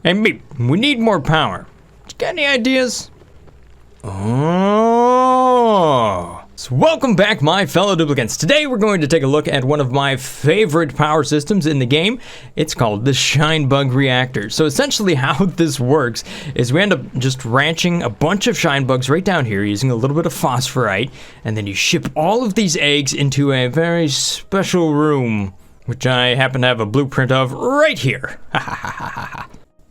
Hey, me, we need more power. You got any ideas? Oh. So welcome back, my fellow duplicants. Today we're going to take a look at one of my favorite power systems in the game. It's called the Shinebug Reactor. So essentially how this works is we end up just ranching a bunch of shinebugs right down here using a little bit of phosphorite, and then you ship all of these eggs into a very special room, which I happen to have a blueprint of right here.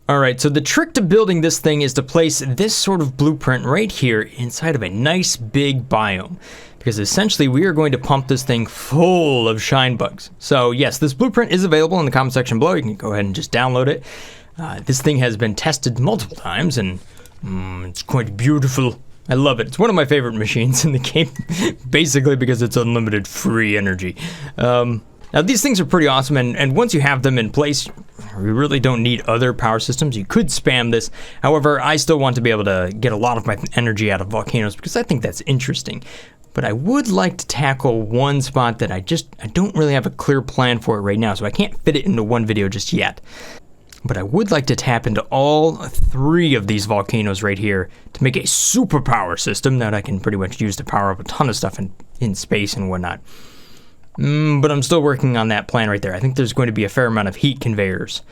Alright, so the trick to building this thing is to place this sort of blueprint right here inside of a nice big biome. Because essentially we are going to pump this thing full of shine bugs. So yes, this blueprint is available in the comment section below. You can go ahead and just download it. This thing has been tested multiple times and it's quite beautiful. I love it. It's one of my favorite machines in the game, basically because it's unlimited free energy. Now these things are pretty awesome, and once you have them in place, you really don't need other power systems. You could spam this. However, I still want to be able to get a lot of my energy out of volcanoes because I think that's interesting. But I would like to tackle one spot that I don't really have a clear plan for it right now, so I can't fit it into one video just yet. But I would like to tap into all 3 of these volcanoes right here to make a superpower system that I can pretty much use to power up a ton of stuff in space and whatnot. But I'm still working on that plan right there. I think there's going to be a fair amount of heat conveyors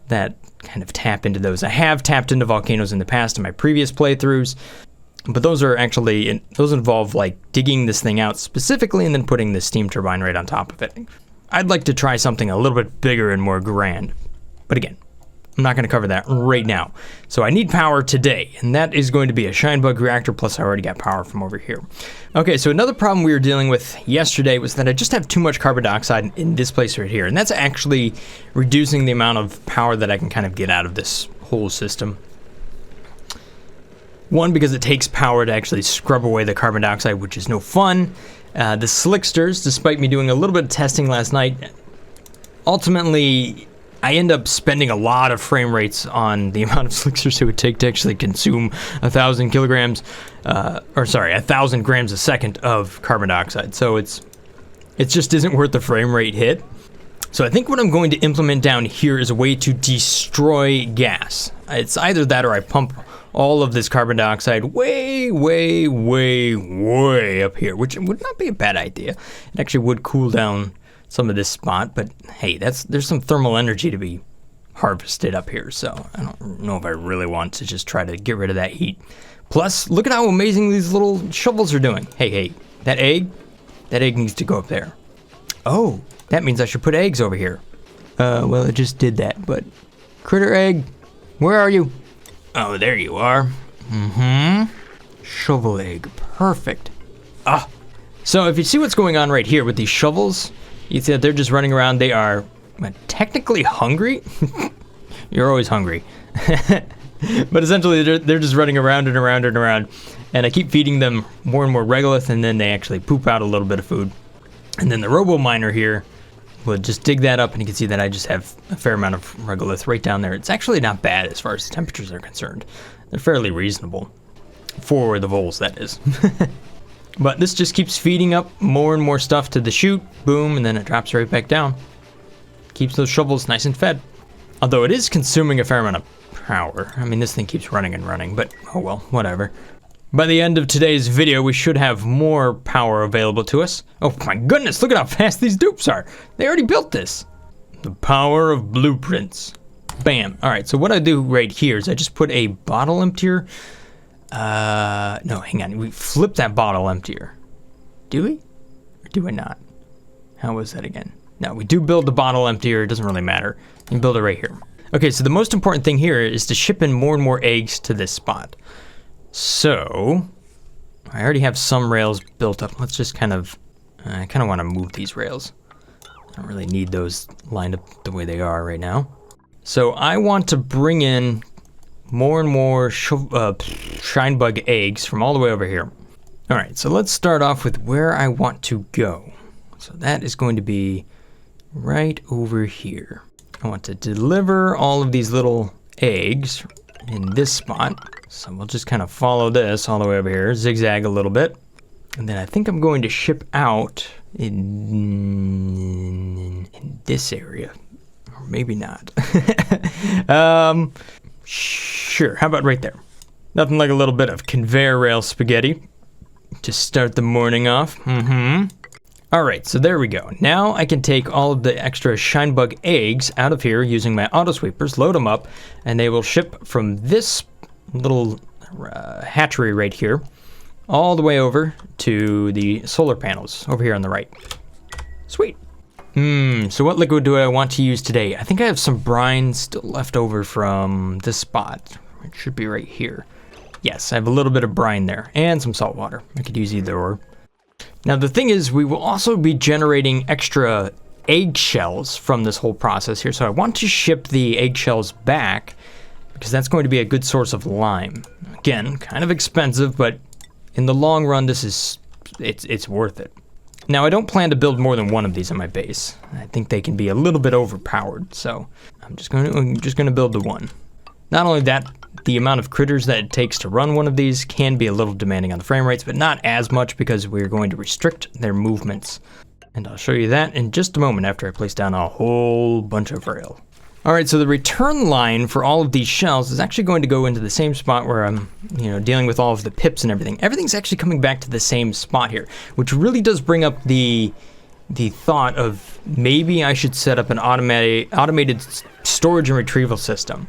that kind of tap into those. I have tapped into volcanoes in the past in my previous playthroughs, but those involve like digging this thing out specifically and then putting the steam turbine right on top of it. I'd like to try something a little bit bigger and more grand, but again, I'm not going to cover that right now. So I need power today, and that is going to be a Shinebug Reactor, plus I already got power from over here. Okay, so another problem we were dealing with yesterday was that I just have too much carbon dioxide in this place right here, and that's actually reducing the amount of power that I can kind of get out of this whole system. One, because it takes power to actually scrub away the carbon dioxide, which is no fun. The slicksters, despite me doing a little bit of testing last night, ultimately I end up spending a lot of frame rates on the amount of slicksters it would take to actually consume 1,000 grams a second of carbon dioxide. So it just isn't worth the frame rate hit. So I think what I'm going to implement down here is a way to destroy gas. It's either that or I pump all of this carbon dioxide way, way, way, way up here, which would not be a bad idea. It actually would cool down some of this spot, but hey, there's some thermal energy to be harvested up here, so I don't know if I really want to just try to get rid of that heat. Plus, look at how amazing these little shovels are doing. Hey, that egg needs to go up there. Oh, that means I should put eggs over here. Well, it just did that, but critter egg, where are you? Oh, there you are. Shovel egg, perfect. So if you see what's going on right here with these shovels, you see that they're just running around. They are technically hungry. You're always hungry. But essentially, they're just running around and around and around. And I keep feeding them more and more regolith, and then they actually poop out a little bit of food. And then the robo miner here will just dig that up, and you can see that I just have a fair amount of regolith right down there. It's actually not bad as far as the temperatures are concerned. They're fairly reasonable. For the voles, that is. But this just keeps feeding up more and more stuff to the chute, boom, and then it drops right back down. Keeps those shovels nice and fed. Although it is consuming a fair amount of power. I mean, this thing keeps running and running, but oh well, whatever. By the end of today's video, we should have more power available to us. Oh my goodness, look at how fast these dupes are. They already built this. The power of blueprints. Bam. All right, so what I do right here is I just put a bottle emptier. No, hang on. We flip that bottle emptier. Do we? Or do we not? How was that again? No, we do build the bottle emptier. It doesn't really matter. You can build it right here. Okay, so the most important thing here is to ship in more and more eggs to this spot. So, I already have some rails built up. Let's just I kind of want to move these rails. I don't really need those lined up the way they are right now. So I want to bring in more and more shinebug eggs from all the way over here. All right, so let's start off with where I want to go. So that is going to be right over here. I want to deliver all of these little eggs in this spot. So we'll just kind of follow this all the way over here, zigzag a little bit. And then I think I'm going to ship out in this area Or maybe not. Sure, how about right there? Nothing like a little bit of conveyor rail spaghetti to start the morning off. All right, so there we go. Now I can take all of the extra shinebug eggs out of here using my auto sweepers, load them up, and they will ship from this little hatchery right here all the way over to the solar panels over here on the right. Sweet. So what liquid do I want to use today? I think I have some brine still left over from this spot. It should be right here. Yes, I have a little bit of brine there and some salt water. I could use either or. Now the thing is, we will also be generating extra eggshells from this whole process here. So I want to ship the eggshells back because that's going to be a good source of lime. Again, kind of expensive, but in the long run, it's worth it. Now I don't plan to build more than one of these on my base. I think they can be a little bit overpowered, so I'm just going to build the one. Not only that, the amount of critters that it takes to run one of these can be a little demanding on the frame rates, but not as much because we're going to restrict their movements. And I'll show you that in just a moment after I place down a whole bunch of rail. All right, so the return line for all of these shells is actually going to go into the same spot where I'm, dealing with all of the pips and everything. Everything's actually coming back to the same spot here, which really does bring up the thought of maybe I should set up an automated storage and retrieval system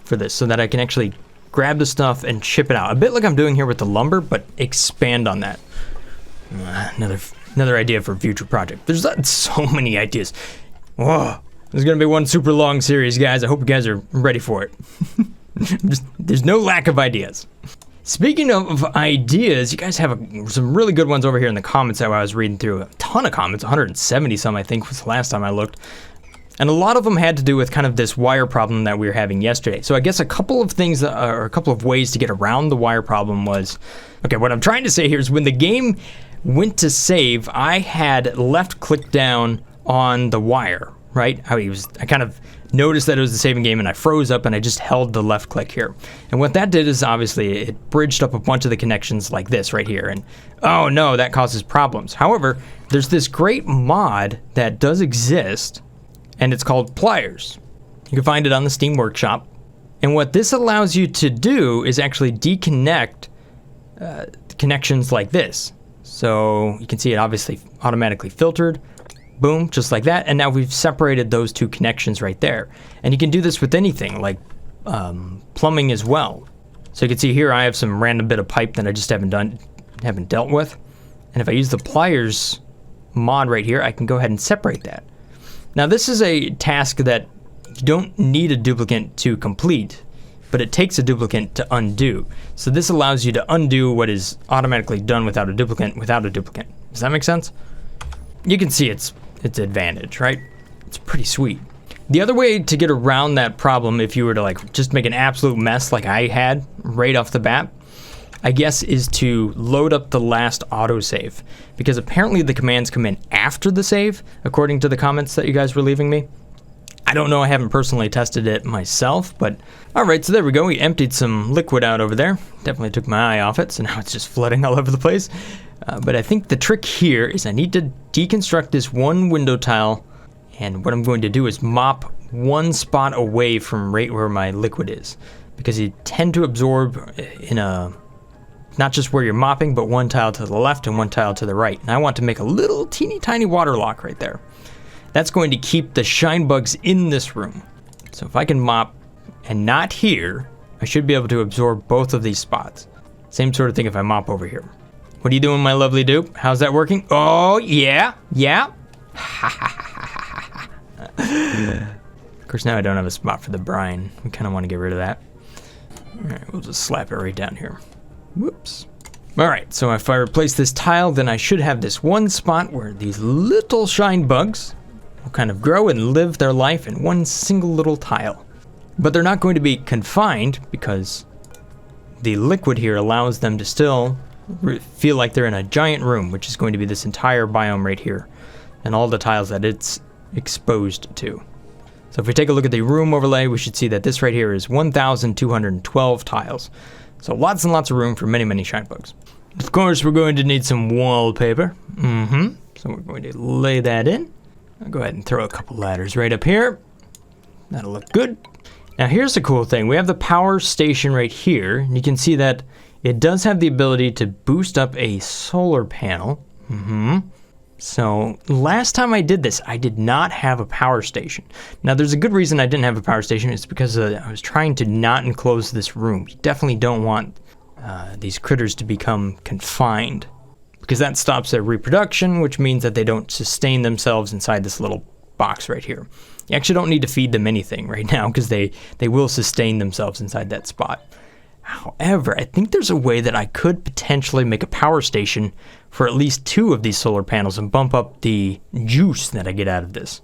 for this so that I can actually grab the stuff and ship it out. A bit like I'm doing here with the lumber, but expand on that. Another idea for a future project. There's so many ideas. Whoa. This is going to be one super long series, guys. I hope you guys are ready for it. There's no lack of ideas. Speaking of ideas, you guys have some really good ones over here in the comments that I was reading through. A ton of comments, 170 some I think was the last time I looked. And a lot of them had to do with kind of this wire problem that we were having yesterday. So I guess a couple of things, or a couple of ways to get around the wire problem was, okay, what I'm trying to say here is when the game went to save, I had left click down on the wire. Right? I kind of noticed that it was the saving game and I froze up and I just held the left click here. And what that did is obviously it bridged up a bunch of the connections like this right here. And oh no, that causes problems. However, there's this great mod that does exist and it's called Pliers. You can find it on the Steam Workshop. And what this allows you to do is actually deconnect connections like this. So you can see it obviously automatically filtered. Boom, just like that. And now we've separated those two connections right there. And you can do this with anything like plumbing as well. So you can see here I have some random bit of pipe that I just haven't dealt with. And if I use the pliers mod right here, I can go ahead and separate that. Now this is a task that you don't need a duplicate to complete, but it takes a duplicate to undo. So this allows you to undo what is automatically done without a duplicate. Does that make sense? You can see its advantage, right? It's pretty sweet. The other way to get around that problem, if you were to like just make an absolute mess like I had right off the bat, I guess is to load up the last autosave, because apparently the commands come in after the save, according to the comments that you guys were leaving me. I don't know, I haven't personally tested it myself, but all right, so there we go. We emptied some liquid out over there. Definitely took my eye off it, so now it's just flooding all over the place. But I think the trick here is I need to deconstruct this one window tile, and what I'm going to do is mop one spot away from right where my liquid is, because you tend to absorb in not just where you're mopping, but one tile to the left and one tile to the right. And I want to make a little teeny tiny water lock right there. That's going to keep the shine bugs in this room. So if I can mop and not here, I should be able to absorb both of these spots. Same sort of thing if I mop over here. What are you doing, my lovely dupe? How's that working? Oh, yeah. Of course, now I don't have a spot for the brine. We kind of want to get rid of that. All right, we'll just slap it right down here. Whoops. All right, so if I replace this tile, then I should have this one spot where these little shine bugs will kind of grow and live their life in one single little tile. But they're not going to be confined because the liquid here allows them to still feel like they're in a giant room, which is going to be this entire biome right here and all the tiles that it's exposed to. So if we take a look at the room overlay, we should see that this right here is 1,212 tiles. So lots and lots of room for many, many shine bugs. Of course, we're going to need some wallpaper. So we're going to lay that in. I'll go ahead and throw a couple ladders right up here. That'll look good. Now here's the cool thing. We have the power station right here. And you can see that it does have the ability to boost up a solar panel. So last time I did this, I did not have a power station. Now there's a good reason I didn't have a power station. It's because I was trying to not enclose this room. You definitely don't want these critters to become confined, because that stops their reproduction, which means that they don't sustain themselves inside this little box right here. You actually don't need to feed them anything right now, because they will sustain themselves inside that spot. However, I think there's a way that I could potentially make a power station for at least 2 of these solar panels and bump up the juice that I get out of this.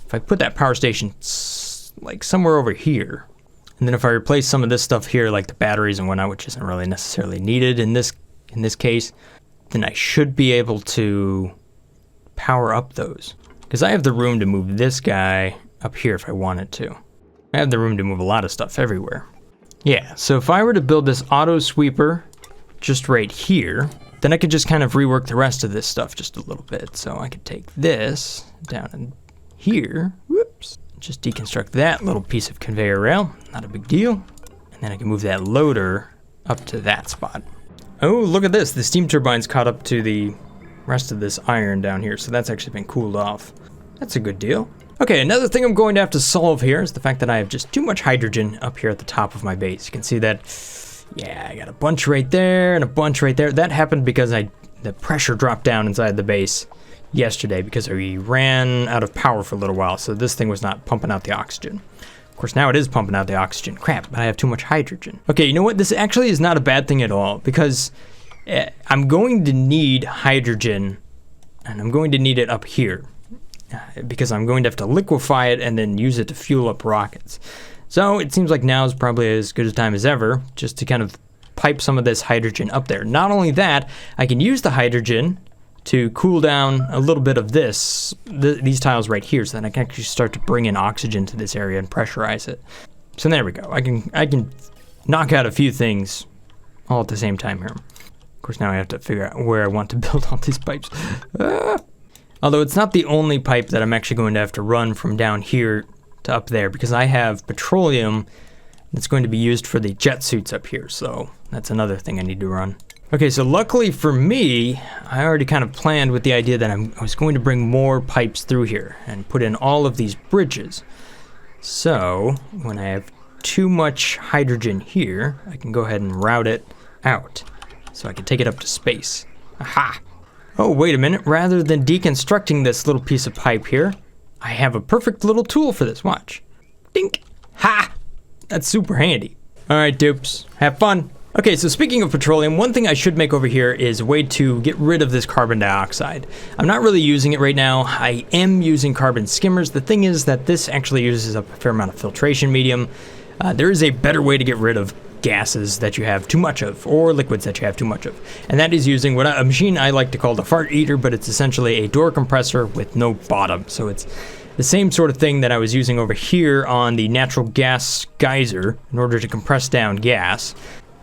If I put that power station like somewhere over here, and then if I replace some of this stuff here, like the batteries and whatnot, which isn't really necessarily needed in this case, then I should be able to power up those. Because I have the room to move this guy up here if I wanted to. I have the room to move a lot of stuff everywhere. Yeah, so if I were to build this auto sweeper just right here, then I could just kind of rework the rest of this stuff just a little bit. So I could take this down in here, whoops, just deconstruct that little piece of conveyor rail, not a big deal. And then I can move that loader up to that spot. Oh, look at this, the steam turbine's caught up to the rest of this iron down here, so that's actually been cooled off. That's a good deal. Okay, another thing I'm going to have to solve here is the fact that I have just too much hydrogen up here at the top of my base. You can see that, yeah, I got a bunch right there and a bunch right there. That happened because the pressure dropped down inside the base yesterday because we ran out of power for a little while, so this thing was not pumping out the oxygen. Of course, now it is pumping out the oxygen. Crap, but I have too much hydrogen. Okay, you know what? This actually is not a bad thing at all, because I'm going to need hydrogen, and I'm going to need it up here, because I'm going to have to liquefy it and then use it to fuel up rockets. So it seems like now is probably as good a time as ever just to kind of pipe some of this hydrogen up there. Not only that, I can use the hydrogen to cool down a little bit of these tiles right here, so that I can actually start to bring in oxygen to this area and pressurize it. So there we go. I can knock out a few things all at the same time here. Of course, now I have to figure out where I want to build all these pipes. Although it's not the only pipe that I'm actually going to have to run from down here to up there, because I have petroleum that's going to be used for the jet suits up here, so that's another thing I need to run. Okay, so luckily for me, I already kind of planned with the idea that I was going to bring more pipes through here and put in all of these bridges. So when I have too much hydrogen here, I can go ahead and route it out so I can take it up to space. Aha! Oh, wait a minute. Rather than deconstructing this little piece of pipe here, I have a perfect little tool for this. Watch. Dink! Ha! That's super handy. All right, dupes. Have fun. Okay, so speaking of petroleum, one thing I should make over here is a way to get rid of this carbon dioxide. I'm not really using it right now. I am using carbon skimmers. The thing is that this actually uses up a fair amount of filtration medium. There is a better way to get rid of gases that you have too much of, or liquids that you have too much of, and that is using a machine I like to call the fart eater, but it's essentially a door compressor with no bottom. So it's the same sort of thing that I was using over here on the natural gas geyser in order to compress down gas.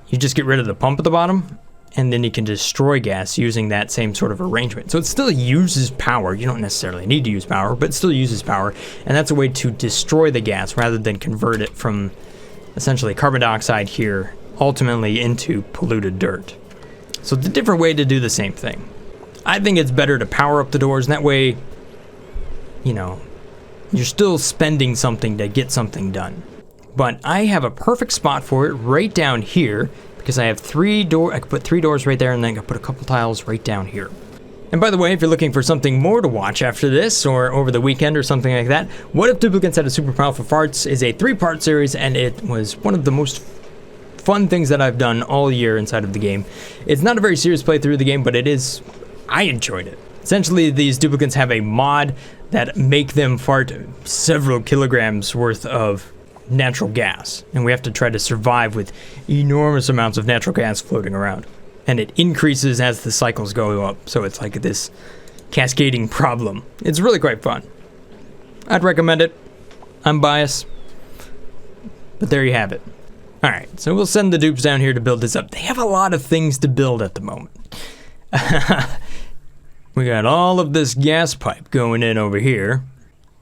You just get rid of the pump at the bottom, and then you can destroy gas using that same sort of arrangement. So it still uses power. You don't necessarily need to use power, but it still uses power, and that's a way to destroy the gas rather than convert it from essentially carbon dioxide here ultimately into polluted dirt. So it's a different way to do the same thing. I think it's better to power up the doors, and that way, you know, you're still spending something to get something done. But I have a perfect spot for it right down here, because I have I can put 3 doors right there, and then I can put a couple tiles right down here. And by the way, if you're looking for something more to watch after this, or over the weekend or something like that, What If Duplicates Had a Super Powerful Farts is a 3-part series, and it was one of the most fun things that I've done all year inside of the game. It's not a very serious playthrough of the game, but I enjoyed it. Essentially, these duplicates have a mod that make them fart several kilograms worth of natural gas, and we have to try to survive with enormous amounts of natural gas floating around. And it increases as the cycles go up, so it's like this cascading problem. It's really quite fun. I'd recommend it. I'm biased, but there you have it. All right, so we'll send the dupes down here to build this up. They have a lot of things to build at the moment. We got all of this gas pipe going in over here.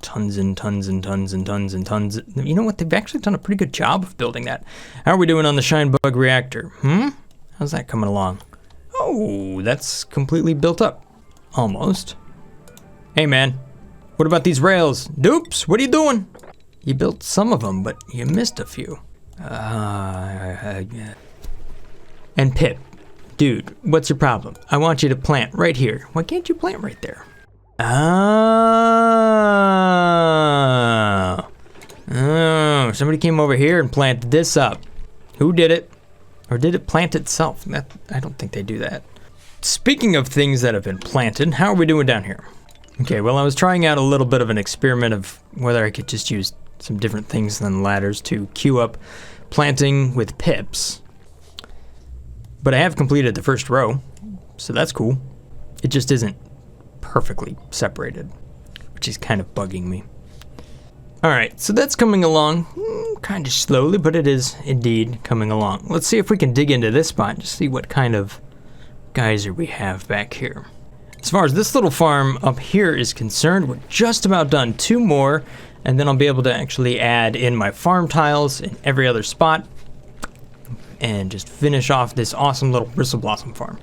tons and tons and tons and tons and tons. You know what? They've actually done a pretty good job of building that. How are we doing on the ChainedBug reactor? How's that coming along? Oh, that's completely built up. Almost. Hey, man. What about these rails? Dupes, what are you doing? You built some of them, but you missed a few. Yeah. And Pip, dude, what's your problem? I want you to plant right here. Why can't you plant right there? Oh, somebody came over here and planted this up. Who did it? Or did it plant itself? I don't think they do that. Speaking of things that have been planted, how are we doing down here? Okay, well, I was trying out a little bit of an experiment of whether I could just use some different things than ladders to queue up planting with pips. But I have completed the first row, so that's cool. It just isn't perfectly separated, which is kind of bugging me. Alright, so that's coming along kind of slowly, but it is indeed coming along. Let's see if we can dig into this spot and just see what kind of geyser we have back here. As far as this little farm up here is concerned, we're just about done. 2 more, and then I'll be able to actually add in my farm tiles in every other spot and just finish off this awesome little bristle blossom farm.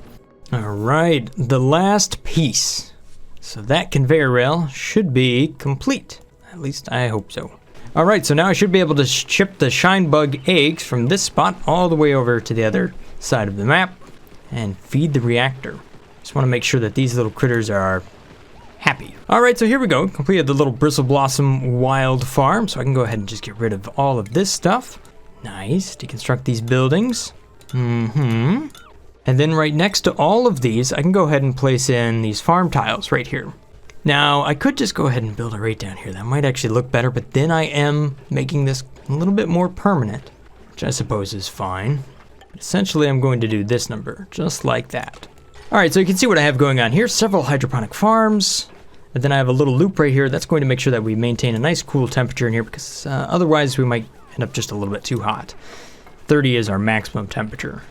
Alright, the last piece. So that conveyor rail should be complete. At least I hope so. Alright, so now I should be able to ship the ChainedBug eggs from this spot all the way over to the other side of the map and feed the reactor. Just want to make sure that these little critters are happy. Alright, so here we go. Completed the little bristle blossom wild farm, so I can go ahead and just get rid of all of this stuff. Nice. Deconstruct these buildings. And then right next to all of these, I can go ahead and place in these farm tiles right here. Now, I could just go ahead and build it right down here. That might actually look better, but then I am making this a little bit more permanent, which I suppose is fine. But essentially, I'm going to do this number, just like that. Alright, so you can see what I have going on here. Several hydroponic farms. And then I have a little loop right here. That's going to make sure that we maintain a nice cool temperature in here, because otherwise we might end up just a little bit too hot. 30 is our maximum temperature.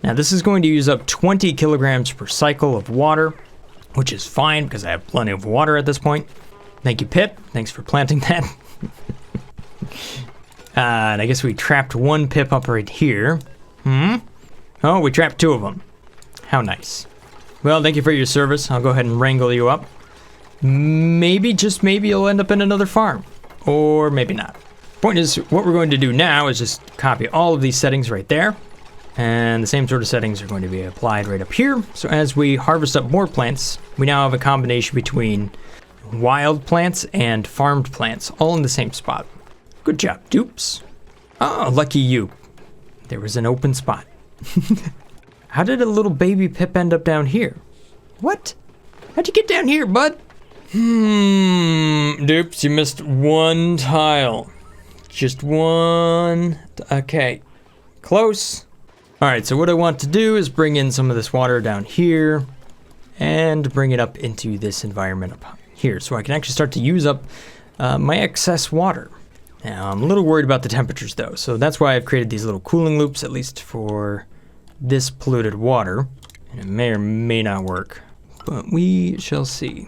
Now this is going to use up 20 kilograms per cycle of water, which is fine because I have plenty of water at this point. Thank you, Pip. Thanks for planting that. And I guess we trapped 1 Pip up right here. Oh, we trapped 2 of them. How nice. Well, thank you for your service. I'll go ahead and wrangle you up. Maybe, just maybe, you'll end up in another farm. Or maybe not. Point is, what we're going to do now is just copy all of these settings right there. And the same sort of settings are going to be applied right up here. So as we harvest up more plants, we now have a combination between wild plants and farmed plants, all in the same spot. Good job, dupes. Oh, lucky you. There was an open spot. How did a little baby Pip end up down here? What? How'd you get down here, bud? Dupes, you missed 1 tile. Just 1. Okay, close. Alright, so what I want to do is bring in some of this water down here and bring it up into this environment up here so I can actually start to use up my excess water. Now, I'm a little worried about the temperatures though, so that's why I've created these little cooling loops, at least for this polluted water. And it may or may not work, but we shall see.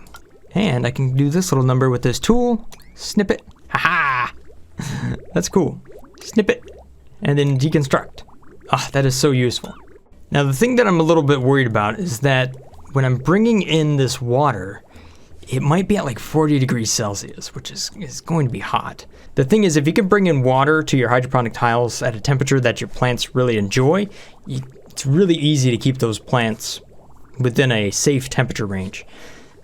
And I can do this little number with this tool, snip it, haha! That's cool. Snip it, and then deconstruct. Ah, that is so useful. Now the thing that I'm a little bit worried about is that when I'm bringing in this water, it might be at like 40 degrees Celsius, which is going to be hot. The thing is, if you can bring in water to your hydroponic tiles at a temperature that your plants really enjoy, it's really easy to keep those plants within a safe temperature range.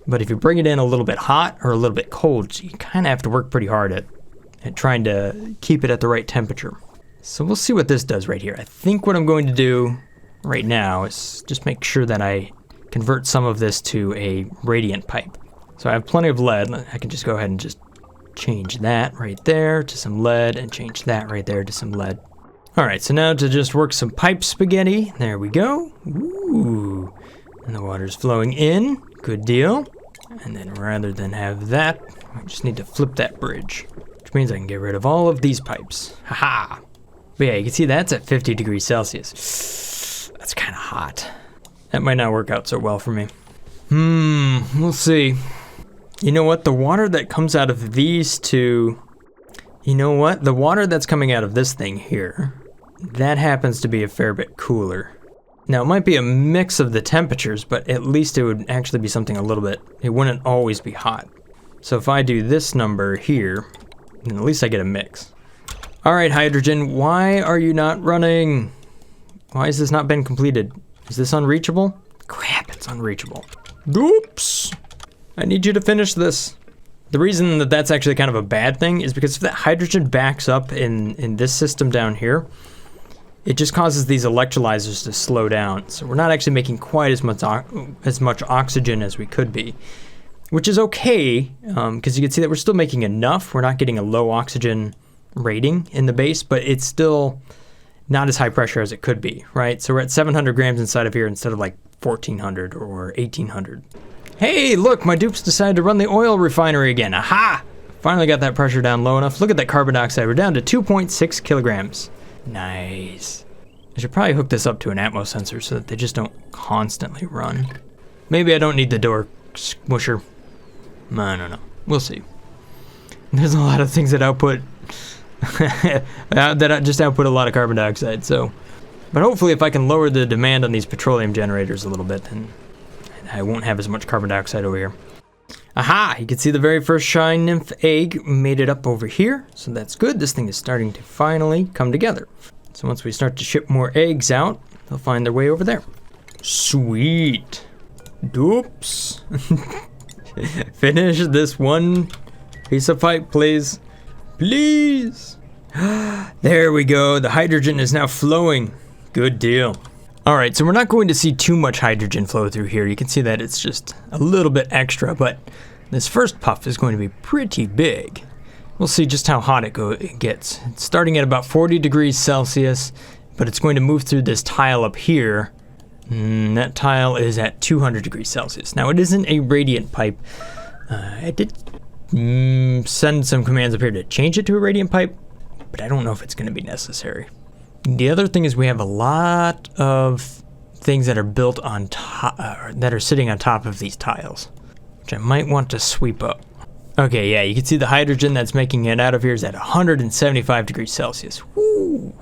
But if you bring it in a little bit hot or a little bit cold, you kind of have to work pretty hard at trying to keep it at the right temperature. So we'll see what this does right here. I think what I'm going to do right now is just make sure that I convert some of this to a radiant pipe. So I have plenty of lead. I can just go ahead and just change that right there to some lead and change that right there to some lead. All right, so now to just work some pipe spaghetti. There we go. Ooh, and the water's flowing in. Good deal. And then rather than have that, I just need to flip that bridge, which means I can get rid of all of these pipes. Haha. But yeah, you can see that's at 50 degrees Celsius. That's kind of hot. That might not work out so well for me. We'll see. You know what? The water that comes out of these two... You know what? The water that's coming out of this thing here, that happens to be a fair bit cooler. Now, it might be a mix of the temperatures, but at least it would actually be something a little bit... It wouldn't always be hot. So if I do this number here, then at least I get a mix. All right, hydrogen, why are you not running? Why has this not been completed? Is this unreachable? Crap, it's unreachable. Oops! I need you to finish this. The reason that that's actually kind of a bad thing is because if that hydrogen backs up in this system down here, it just causes these electrolyzers to slow down. So we're not actually making quite as much oxygen as we could be, which is okay, because you can see that we're still making enough. We're not getting a low oxygen rating in the base, but it's still not as high pressure as it could be, right? So we're at 700 grams inside of here instead of like 1400 or 1800. Hey, look, my dupes decided to run the oil refinery again. Aha! Finally got that pressure down low enough. Look at that carbon dioxide. We're down to 2.6 kilograms. Nice. I should probably hook this up to an Atmos sensor so that they just don't constantly run. Maybe I don't need the door smusher. I don't know. We'll see. There's a lot of things that output that just output a lot of carbon dioxide. So, but hopefully, if I can lower the demand on these petroleum generators a little bit, then I won't have as much carbon dioxide over here. Aha! You can see the very first shine nymph egg made it up over here, so that's good. This thing is starting to finally come together. So once we start to ship more eggs out, they'll find their way over there. Sweet. Dupes. Finish this one piece of pipe, please. Please. There we go. The hydrogen is now flowing. Good deal. All right, so we're not going to see too much hydrogen flow through here. You can see that it's just a little bit extra, but this first puff is going to be pretty big. We'll see just how hot it gets. It's starting at about 40 degrees Celsius, but it's going to move through this tile up here. That tile is at 200 degrees Celsius. Now, it isn't a radiant pipe. I did send some commands up here to change it to a radiant pipe, but I don't know if it's going to be necessary. The other thing is we have a lot of things that are built on top, that are sitting on top of these tiles, which I might want to sweep up. Okay, yeah, you can see the hydrogen that's making it out of here is at 175 degrees Celsius. Woo!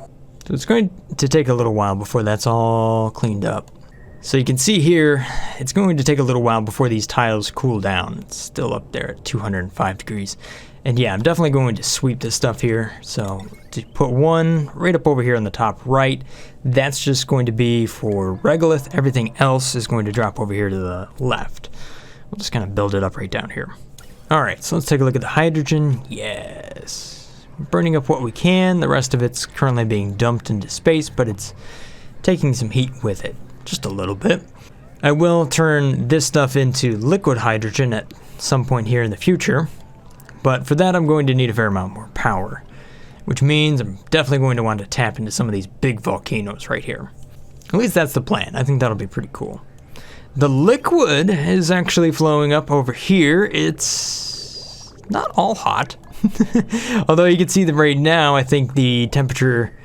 So it's going to take a little while before that's all cleaned up. So you can see here, it's going to take a little while before these tiles cool down. It's still up there at 205 degrees. And yeah, I'm definitely going to sweep this stuff here. So to put one right up over here on the top right, that's just going to be for regolith. Everything else is going to drop over here to the left. We'll just kind of build it up right down here. All right, so let's take a look at the hydrogen. Yes, burning up what we can. The rest of it's currently being dumped into space, but it's taking some heat with it, just a little bit. I will turn this stuff into liquid hydrogen at some point here in the future. But for that, I'm going to need a fair amount more power, which means I'm definitely going to want to tap into some of these big volcanoes right here. At least that's the plan. I think that'll be pretty cool. The liquid is actually flowing up over here. It's not all hot. Although you can see that right now, I think the temperature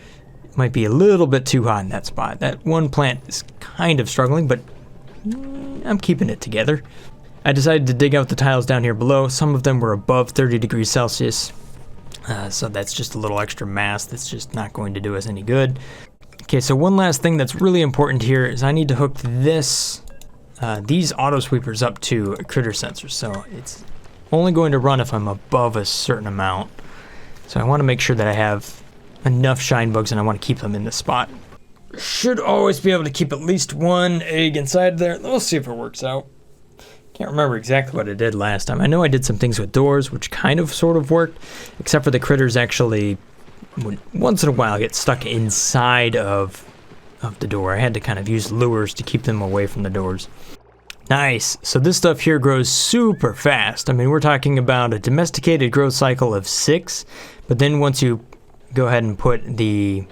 might be a little bit too hot in that spot. That one plant is kind of struggling, but I'm keeping it together. I decided to dig out the tiles down here below. Some of them were above 30 degrees Celsius. So that's just a little extra mass that's just not going to do us any good. Okay, so one last thing that's really important here is I need to hook these auto sweepers up to a critter sensor. So it's only going to run if I'm above a certain amount. So I want to make sure that I have enough shine bugs and I want to keep them in this spot. Should always be able to keep at least one egg inside there. Let's see if it works out. Can't remember exactly what I did last time. I know I did some things with doors, which kind of sort of worked, except for the critters actually once in a while get stuck inside of the door. I had to kind of use lures to keep them away from the doors. Nice. So this stuff here grows super fast. I mean, we're talking about a domesticated growth cycle of 6, but then once you go ahead and put the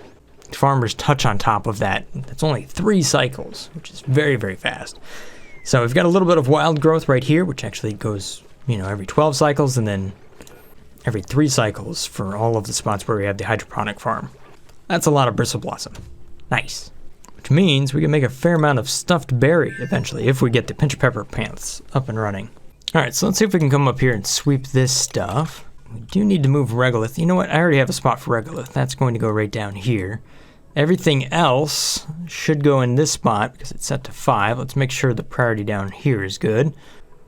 farmer's touch on top of that, that's only 3 cycles, which is very, very fast. So we've got a little bit of wild growth right here, which actually goes, every 12 cycles, and then every 3 cycles for all of the spots where we have the hydroponic farm. That's a lot of bristle blossom. Nice. Which means we can make a fair amount of stuffed berry eventually, if we get the pinch pepper plants up and running. All right, so let's see if we can come up here and sweep this stuff. We do need to move regolith. You know what? I already have a spot for regolith. That's going to go right down here. Everything else should go in this spot because it's set to 5. Let's make sure the priority down here is good.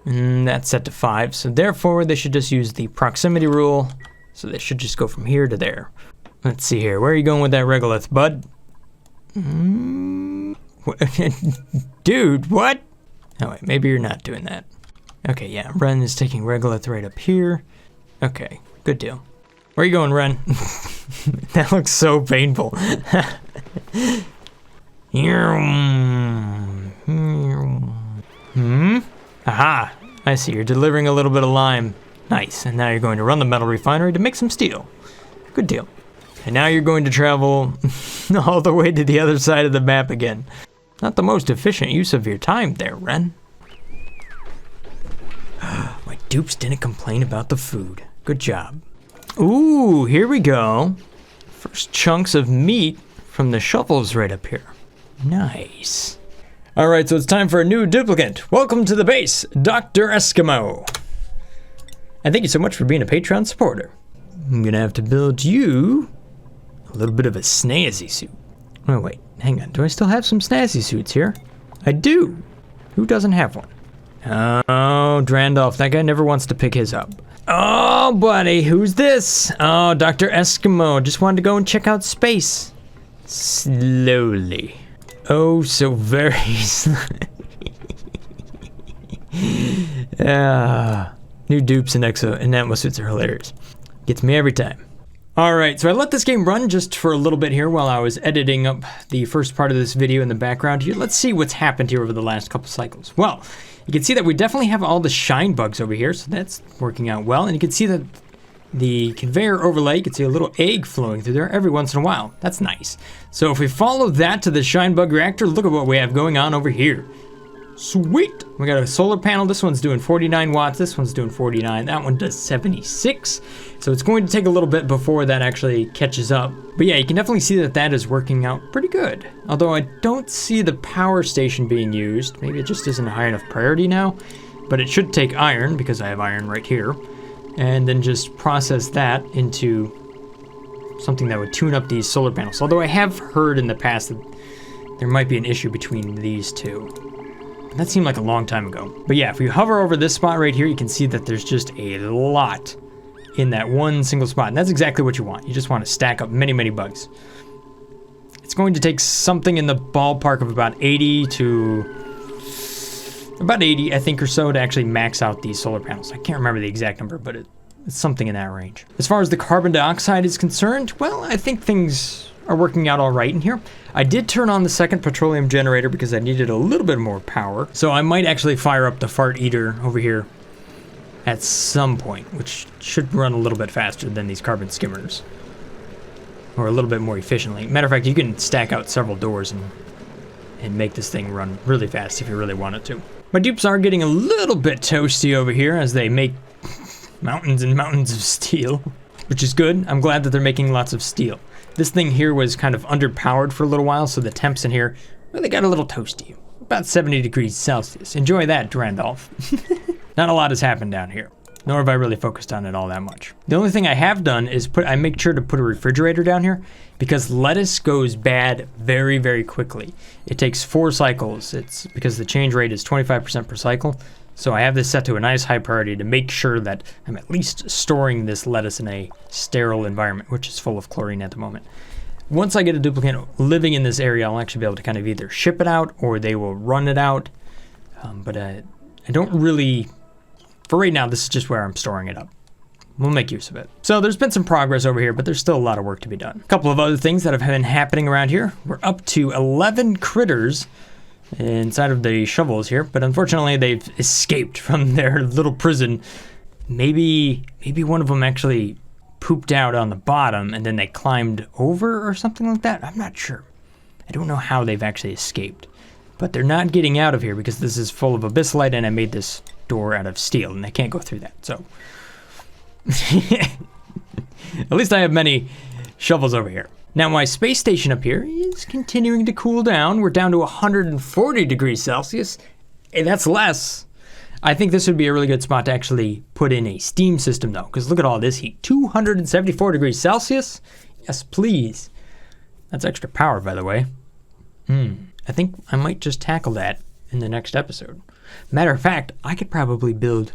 And that's set to 5. So therefore, they should just use the proximity rule. So they should just go from here to there. Let's see here. Where are you going with that regolith, bud? Dude, what? Oh, wait, maybe you're not doing that. Okay, yeah, Ren is taking regolith right up here. Okay, good deal. Where are you going, Ren? That looks so painful. Aha, I see, you're delivering a little bit of lime. Nice, and now you're going to run the metal refinery to make some steel. Good deal. And now you're going to travel all the way to the other side of the map again. Not the most efficient use of your time there, Ren. My dupes didn't complain about the food. Good job. Ooh, here we go. First chunks of meat from the shovels right up here. Nice. All right, so it's time for a new duplicate. Welcome to the base, Dr. Eskimo. And thank you so much for being a Patreon supporter. I'm gonna have to build you a little bit of a snazzy suit. Oh wait, hang on, do I still have some snazzy suits here? I do. Who doesn't have one? Oh, Drandolph, that guy never wants to pick his up. Oh, buddy, who's this? Oh, Dr. Eskimo, just wanted to go and check out space. Slowly. Oh, so very slowly. New dupes and Atmo suits are hilarious. Gets me every time. All right, so I let this game run just for a little bit here while I was editing up the first part of this video in the background here. Let's see what's happened here over the last couple cycles. Well, you can see that we definitely have all the shine bugs over here, so that's working out well. And you can see that the conveyor overlay, you can see a little egg flowing through there every once in a while. That's nice. So if we follow that to the shine bug reactor, look at what we have going on over here. Sweet. We got a solar panel. This one's doing 49 watts. This one's doing 49. That one does 76. So it's going to take a little bit before that actually catches up. But yeah, you can definitely see that that is working out pretty good. Although I don't see the power station being used. Maybe it just isn't a high enough priority now. But it should take iron, because I have iron right here. And then just process that into something that would tune up these solar panels. Although I have heard in the past that there might be an issue between these two. That seemed like a long time ago. But yeah, if we hover over this spot right here, you can see that there's just a lot in that one single spot. And that's exactly what you want. You just want to stack up many, many bugs. It's going to take something in the ballpark of about 80 to... about 80, I think, or so to actually max out these solar panels. I can't remember the exact number, but it's something in that range. As far as the carbon dioxide is concerned, well, I think things are working out all right in here. I did turn on the second petroleum generator because I needed a little bit more power. So I might actually fire up the fart eater over here at some point, which should run a little bit faster than these carbon skimmers. Or a little bit more efficiently. Matter of fact, you can stack out several doors and make this thing run really fast if you really wanted to. My dupes are getting a little bit toasty over here as they make mountains and mountains of steel, which is good. I'm glad that they're making lots of steel. This thing here was kind of underpowered for a little while, so the temps in here really got a little toasty. About 70 degrees Celsius. Enjoy that, Drandolph. Not a lot has happened down here, nor have I really focused on it all that much. The only thing I have done is I make sure to put a refrigerator down here because lettuce goes bad very, very quickly. It takes 4 cycles. It's because the change rate is 25% per cycle. So I have this set to a nice high priority to make sure that I'm at least storing this lettuce in a sterile environment, which is full of chlorine at the moment. Once I get a duplicate living in this area, I'll actually be able to kind of either ship it out or they will run it out. But I don't really, for right now, this is just where I'm storing it up. We'll make use of it. So there's been some progress over here, but there's still a lot of work to be done. A couple of other things that have been happening around here. We're up to 11 critters inside of the shovels here, but unfortunately they've escaped from their little prison. Maybe one of them actually pooped out on the bottom and then they climbed over or something like that. I'm not sure. I don't know how they've actually escaped, but they're not getting out of here because this is full of abyssallite and I made this door out of steel and they can't go through that. So at least I have many shovels over here. Now my space station up here is continuing to cool down. We're down to 140 degrees Celsius. Hey, that's less. I think this would be a really good spot to actually put in a steam system though, because look at all this heat. 274 degrees Celsius. Yes, please. That's extra power, by the way. I think I might just tackle that in the next episode. Matter of fact, I could probably build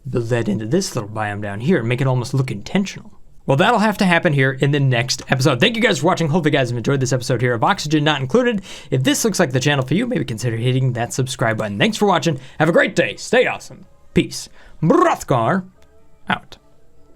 that into this little biome down here and make it almost look intentional. Well, that'll have to happen here in the next episode. Thank you guys for watching. Hopefully you guys have enjoyed this episode here of Oxygen Not Included. If this looks like the channel for you, maybe consider hitting that subscribe button. Thanks for watching. Have a great day. Stay awesome. Peace. Brothgar out.